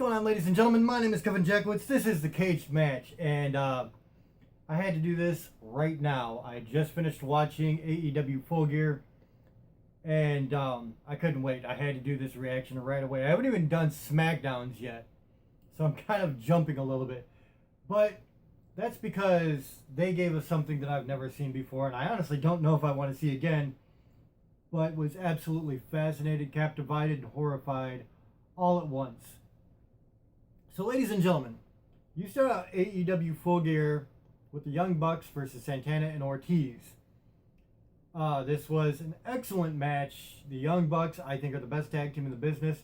going on, ladies and gentlemen? My name is Kevin Jackwitz. This is the Caged match, and I had to do this right now. I just finished watching AEW Full Gear, and I couldn't wait. I had to do this reaction right away. I haven't even done SmackDowns yet, so I'm kind of jumping a little bit. But that's because they gave us something that I've never seen before, and I honestly don't know if I want to see again, but was absolutely fascinated, captivated, and horrified all at once. So, ladies and gentlemen, you start out AEW Full Gear with the Young Bucks versus Santana and Ortiz. This was an excellent match. The Young Bucks, I think, are the best tag team in the business.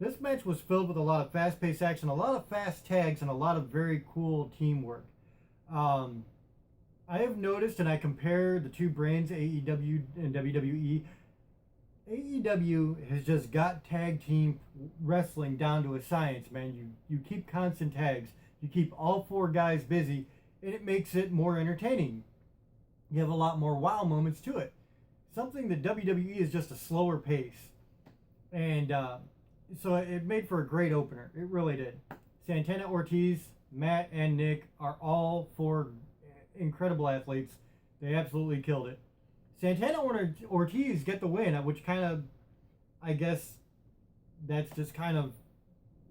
This match was filled with a lot of fast-paced action, a lot of fast tags, and a lot of very cool teamwork. I have noticed, and I compare the two brands, AEW and WWE, AEW has just got tag team wrestling down to a science, man. You keep constant tags. You keep all four guys busy, and it makes it more entertaining. You have a lot more wow moments to it. Something that WWE is just a slower pace. And so it made for a great opener. It really did. Santana, Ortiz, Matt, and Nick are all four incredible athletes. They absolutely killed it. Santana and Ortiz get the win, which kind of, I guess, that's just kind of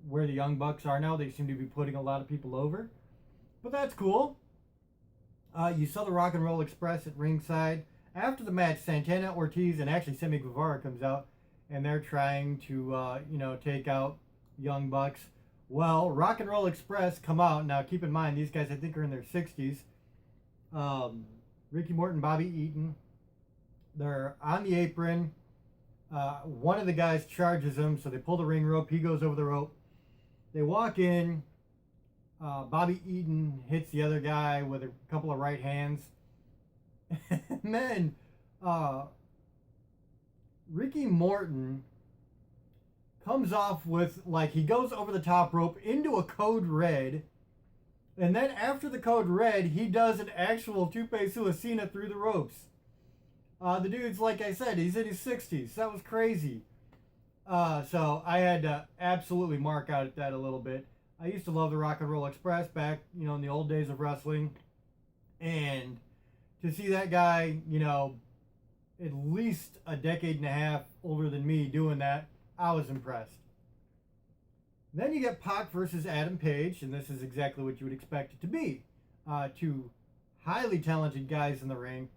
where the Young Bucks are now. They seem to be putting a lot of people over. But that's cool. You saw the Rock and Roll Express at ringside. After the match, Santana, Ortiz, and actually Sammy Guevara comes out, and they're trying to, take out Young Bucks. Well, Rock and Roll Express come out. Now, keep in mind, these guys, I think, are in their 60s. Ricky Morton, Bobby Eaton. They're on the apron. One of the guys charges them, so they pull the ring rope. He goes over the rope. They walk in. Bobby Eaton hits the other guy with a couple of right hands. And then Ricky Morton comes off with, he goes over the top rope into a code red. And then after the code red, he does an actual Tope Suicina through the ropes. The dude's, like I said, he's in his 60s. That was crazy. So I had to absolutely mark out at that a little bit. I used to love the Rock and Roll Express back, in the old days of wrestling. And to see that guy, at least a decade and a half older than me doing that, I was impressed. Then you get Pac versus Adam Page, and this is exactly what you would expect it to be. Two highly talented guys in the ring.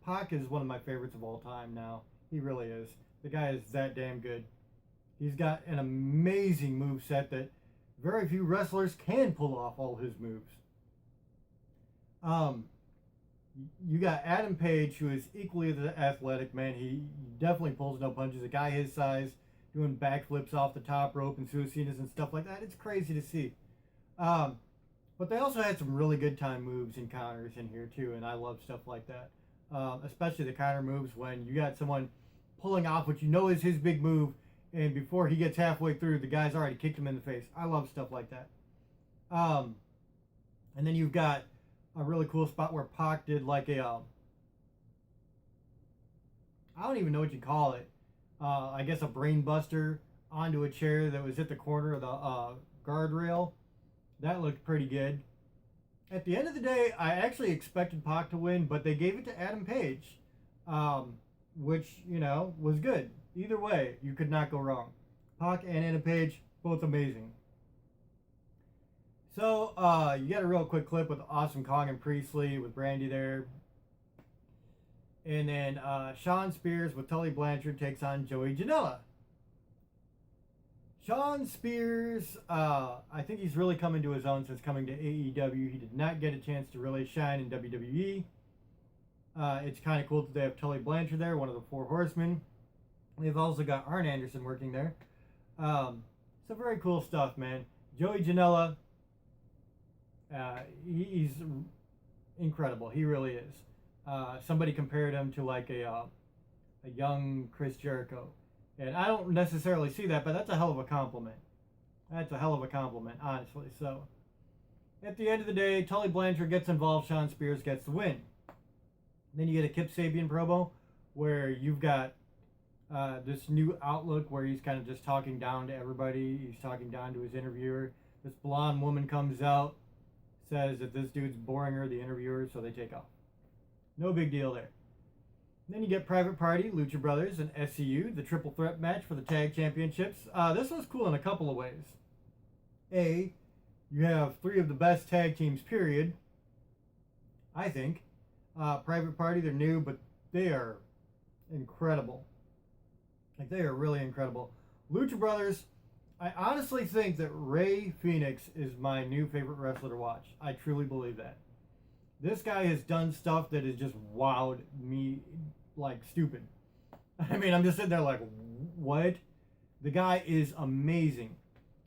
Pac is one of my favorites of all time now. He really is. The guy is that damn good. He's got an amazing moveset that very few wrestlers can pull off all his moves. You got Adam Page, who is equally as athletic, man. He definitely pulls no punches. A guy his size doing backflips off the top rope and suicidas and stuff like that. It's crazy to see. But they also had some really good time moves and counters in here too, and I love stuff like that. Especially the counter moves when you got someone pulling off what you know is his big move, and before he gets halfway through, the guy's already kicked him in the face. I love stuff like that. And then you've got a really cool spot where Pac did I don't even know what you call it. I guess a brain buster onto a chair that was at the corner of the guardrail. That looked pretty good. At the end of the day, I actually expected Pac to win, but they gave it to Adam Page, which, was good. Either way, you could not go wrong. Pac and Adam Page, both amazing. So, you got a real quick clip with Awesome Kong and Priestley with Brandy there. And then Shawn Spears with Tully Blanchard takes on Joey Janela. Shawn Spears, I think he's really come into his own since coming to AEW. He did not get a chance to really shine in WWE. It's kind of cool that they have Tully Blanchard there, one of the Four Horsemen. They've also got Arn Anderson working there. So very cool stuff, man. Joey Janela, he's incredible. He really is. Somebody compared him to a young Chris Jericho. And I don't necessarily see that, but that's a hell of a compliment. That's a hell of a compliment, honestly. So, at the end of the day, Tully Blanchard gets involved, Shawn Spears gets the win. Then you get a Kip Sabian promo where you've got this new outlook where he's kind of just talking down to everybody. He's talking down to his interviewer. This blonde woman comes out, says that this dude's boring her, the interviewer, so they take off. No big deal there. Then you get Private Party, Lucha Brothers, and SCU, the triple threat match for the tag championships. This was cool in a couple of ways. A, you have three of the best tag teams, period. I think. Private Party, they're new, but they are incredible. Like, they are really incredible. Lucha Brothers, I honestly think that Rey Fenix is my new favorite wrestler to watch. I truly believe that. This guy has done stuff that has just wowed me like stupid. I mean, I'm just sitting there like, what? The guy is amazing.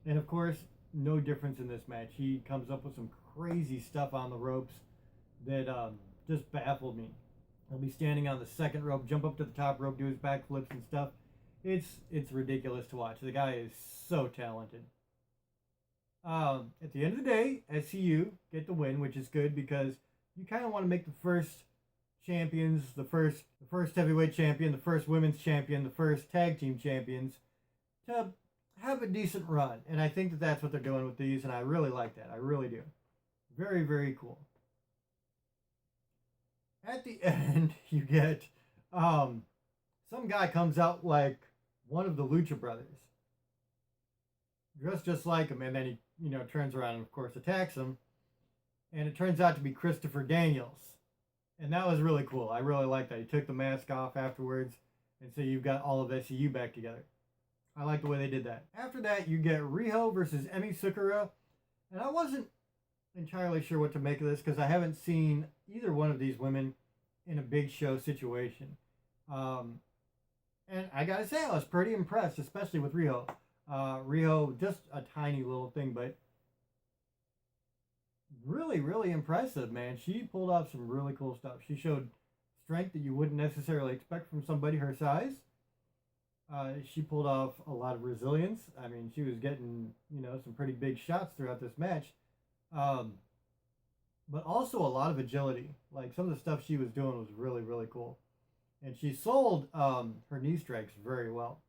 And of course, no difference in this match. He comes up with some crazy stuff on the ropes that just baffled me. He'll be standing on the second rope, jump up to the top rope, do his backflips and stuff. It's ridiculous to watch. The guy is so talented. At the end of the day, SCU get the win, which is good because you kind of want to make the first champions, the first heavyweight champion, the first women's champion, the first tag team champions to have a decent run. And I think that that's what they're doing with these, and I really like that. I really do. Very, very cool. At the end, you get some guy comes out like one of the Lucha Brothers, dressed just like him, and then he, turns around and of course attacks him, and it turns out to be Christopher Daniels, and that was really cool. I really like that. He took the mask off afterwards, and so you've got all of SCU back together. I like the way they did that. After that, you get Riho versus Emi Sakura, and I wasn't entirely sure what to make of this because I haven't seen either one of these women in a big show situation. And I gotta say, I was pretty impressed, especially with Riho. Riho, just a tiny little thing, but really, really impressive, man. She pulled off some really cool stuff. She showed strength that you wouldn't necessarily expect from somebody her size. She pulled off a lot of resilience. I mean, she was getting, some pretty big shots throughout this match. But also a lot of agility. Like, some of the stuff she was doing was really, really cool. And she sold her knee strikes very well.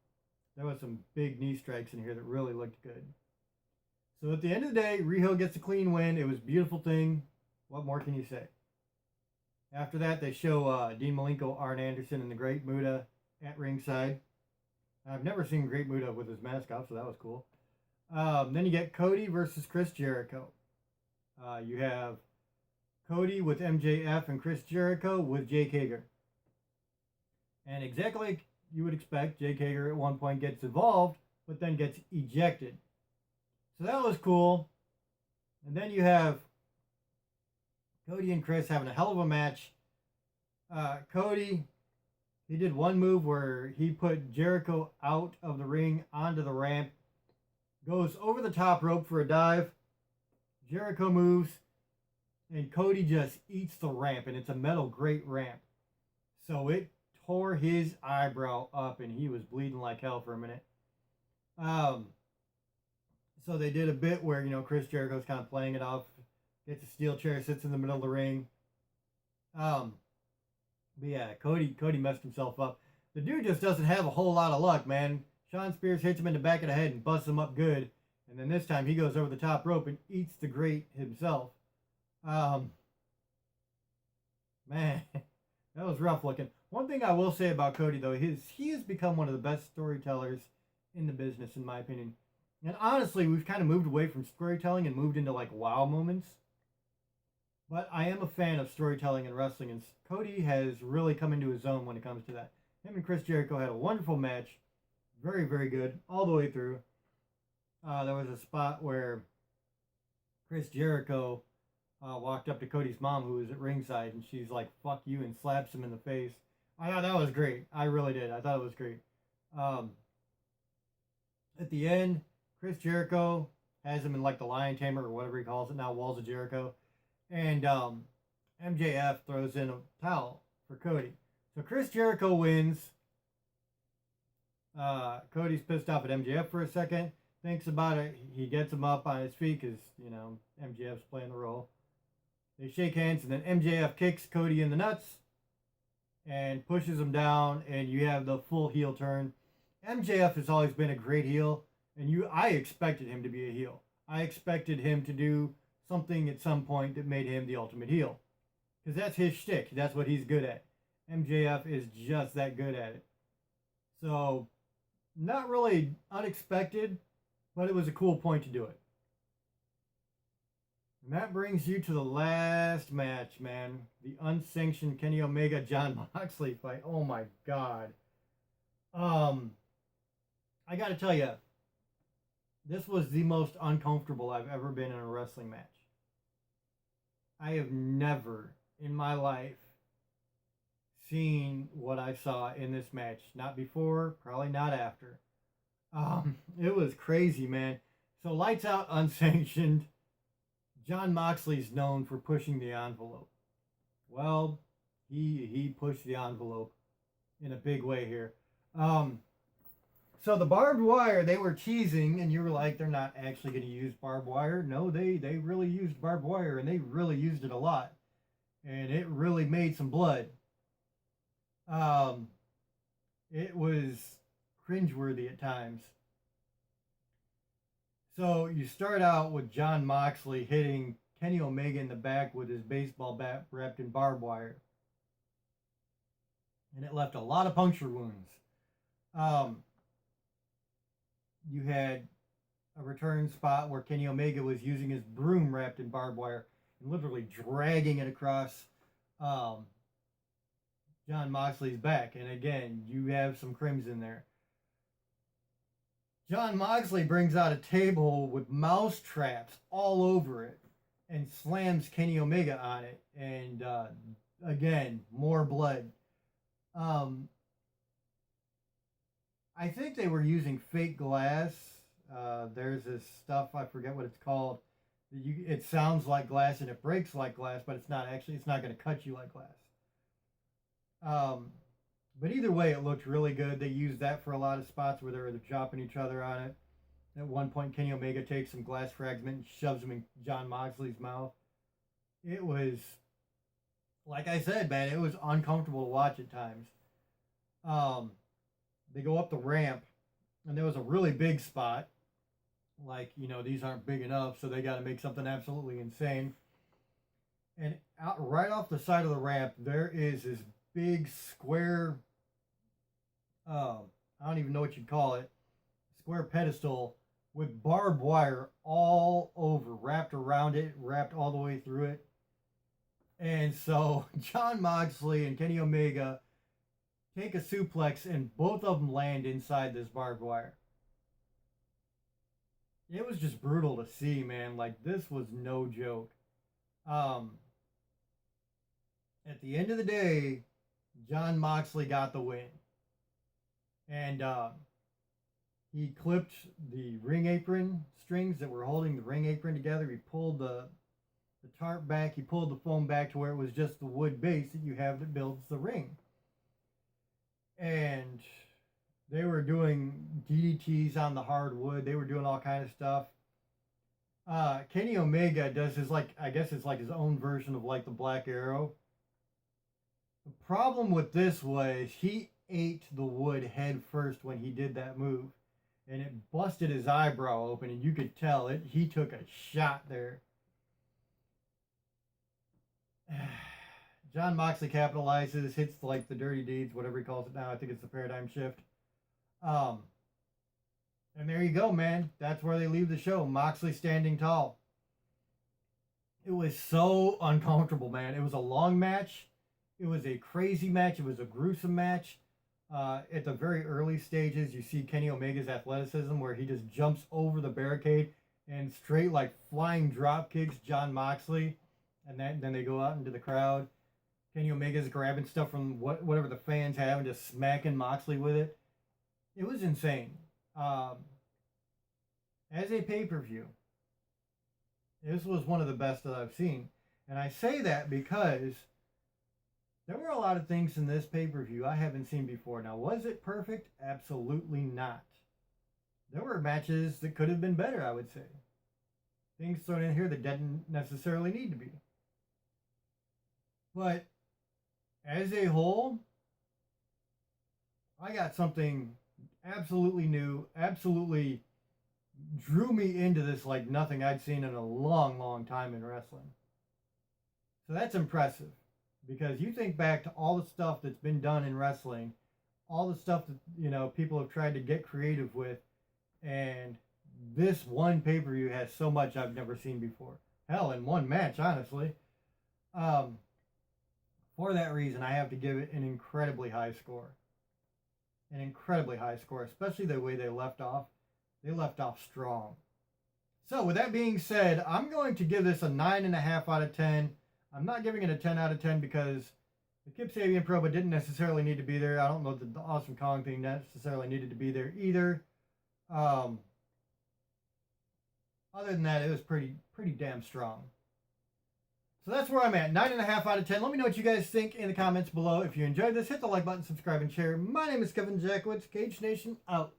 There was some big knee strikes in here that really looked good. So at the end of the day, Riho gets a clean win. It was a beautiful thing. What more can you say? After that, they show Dean Malenko, Arn Anderson, and the Great Muta at ringside. I've never seen Great Muta with his mask off, so that was cool. Then you get Cody versus Chris Jericho. You have Cody with MJF and Chris Jericho with Jake Hager. And exactly like you would expect, Jake Hager at one point gets involved, but then gets ejected. So that was cool. And then you have Cody and Chris having a hell of a match. Cody, he did one move where he put Jericho out of the ring onto the ramp, goes over the top rope for a dive. Jericho moves, and Cody just eats the ramp, and it's a metal grate ramp. So it tore his eyebrow up, and he was bleeding like hell for a minute. So they did a bit where, Chris Jericho's kind of playing it off, gets a steel chair, sits in the middle of the ring. But yeah, Cody messed himself up. The dude just doesn't have a whole lot of luck, man. Sean Spears hits him in the back of the head and busts him up good. And then this time he goes over the top rope and eats the grate himself. Man, that was rough looking. One thing I will say about Cody, though, he has become one of the best storytellers in the business, in my opinion. And honestly, we've kind of moved away from storytelling and moved into, like, wow moments. But I am a fan of storytelling in wrestling, and Cody has really come into his own when it comes to that. Him and Chris Jericho had a wonderful match. Very, very good, all the way through. There was a spot where Chris Jericho walked up to Cody's mom, who was at ringside, and she's like, "Fuck you," and slaps him in the face. I thought that was great. I really did. I thought it was great. At the end, Chris Jericho has him in like the Lion Tamer or whatever he calls it now, Walls of Jericho. And MJF throws in a towel for Cody. So Chris Jericho wins. Cody's pissed off at MJF for a second. Thinks about it. He gets him up on his feet because, MJF's playing the role. They shake hands, and then MJF kicks Cody in the nuts. and pushes him down, and you have the full heel turn. MJF has always been a great heel, and I expected him to be a heel. I expected him to do something at some point that made him the ultimate heel, because that's his shtick. That's what he's good at. MJF is just that good at it. So, not really unexpected, but it was a cool point to do it. And that brings you to the last match, man. The unsanctioned Kenny Omega Jon Moxley fight. Oh my god. I gotta tell you, this was the most uncomfortable I've ever been in a wrestling match. I have never in my life seen what I saw in this match. Not before, probably not after. It was crazy, man. So lights out, unsanctioned. Jon Moxley's known for pushing the envelope. Well, he pushed the envelope in a big way here. So the barbed wire, they were cheesing, and you were like, they're not actually going to use barbed wire. No, they really used barbed wire, and they really used it a lot. And it really made some blood. It was cringeworthy at times. So you start out with Jon Moxley hitting Kenny Omega in the back with his baseball bat wrapped in barbed wire. And it left a lot of puncture wounds. You had a return spot where Kenny Omega was using his broom wrapped in barbed wire and literally dragging it across Jon Moxley's back. And again, you have some crimson there. Jon Moxley brings out a table with mouse traps all over it and slams Kenny Omega on it. And again, more blood. I think they were using fake glass. There's this stuff, I forget what it's called. It sounds like glass and it breaks like glass, but it's not actually, it's not going to cut you like glass. But either way, it looked really good. They used that for a lot of spots where they were chopping each other on it. At one point, Kenny Omega takes some glass fragment and shoves them in Jon Moxley's mouth. It was, like I said, man, it was uncomfortable to watch at times. They go up the ramp, and there was a really big spot. Like, these aren't big enough, so they got to make something absolutely insane. And out right off the side of the ramp, there is this big square, I don't even know what you'd call it, square pedestal with barbed wire all over, wrapped around it, wrapped all the way through it. And so Jon Moxley and Kenny Omega take a suplex, and both of them land inside this barbed wire. It was just brutal to see, man. Like, this was no joke. At the end of the day, Jon Moxley got the win. And he clipped the ring apron strings that were holding the ring apron together. He pulled the tarp back. He pulled the foam back to where it was just the wood base that you have that builds the ring. And they were doing DDTs on the hardwood. They were doing all kind of stuff. Kenny Omega does his, I guess it's like his own version of like the Black Arrow. The problem with this was he ate the wood head first when he did that move. And it busted his eyebrow open, and you could tell he took a shot there. Jon Moxley capitalizes, hits like the dirty deeds, whatever he calls it now. I think it's the paradigm shift. And there you go, man. That's where they leave the show. Moxley standing tall. It was so uncomfortable, man. It was a long match. It was a crazy match. It was a gruesome match. At the very early stages, you see Kenny Omega's athleticism where he just jumps over the barricade and straight like flying drop kicks Jon Moxley. And then they go out into the crowd. Kenny Omega's grabbing stuff from whatever the fans have and just smacking Moxley with it. It was insane. As a pay-per-view, this was one of the best that I've seen. And I say that because there were a lot of things in this pay-per-view I haven't seen before. Now, was it perfect? Absolutely not. There were matches that could have been better, I would say. Things thrown in here that didn't necessarily need to be. But as a whole, I got something absolutely new, absolutely drew me into this like nothing I'd seen in a long, long time in wrestling. So that's impressive because you think back to all the stuff that's been done in wrestling, all the stuff that, you know, people have tried to get creative with, and this one pay-per-view has so much I've never seen before. Hell, in one match, honestly. For that reason, I have to give it an incredibly high score. An incredibly high score, especially the way they left off. They left off strong. So with that being said, I'm going to give this a 9.5 out of 10. I'm not giving it a 10 out of 10 because the Kip Sabian promo didn't necessarily need to be there. I don't know that the Awesome Kong thing necessarily needed to be there either. Other than that, it was pretty damn strong. So that's where I'm at, 9.5 out of 10. Let me know what you guys think in the comments below. If you enjoyed this, hit the like button, subscribe, and share. My name is Kevin Jackowitz. Cage Nation out.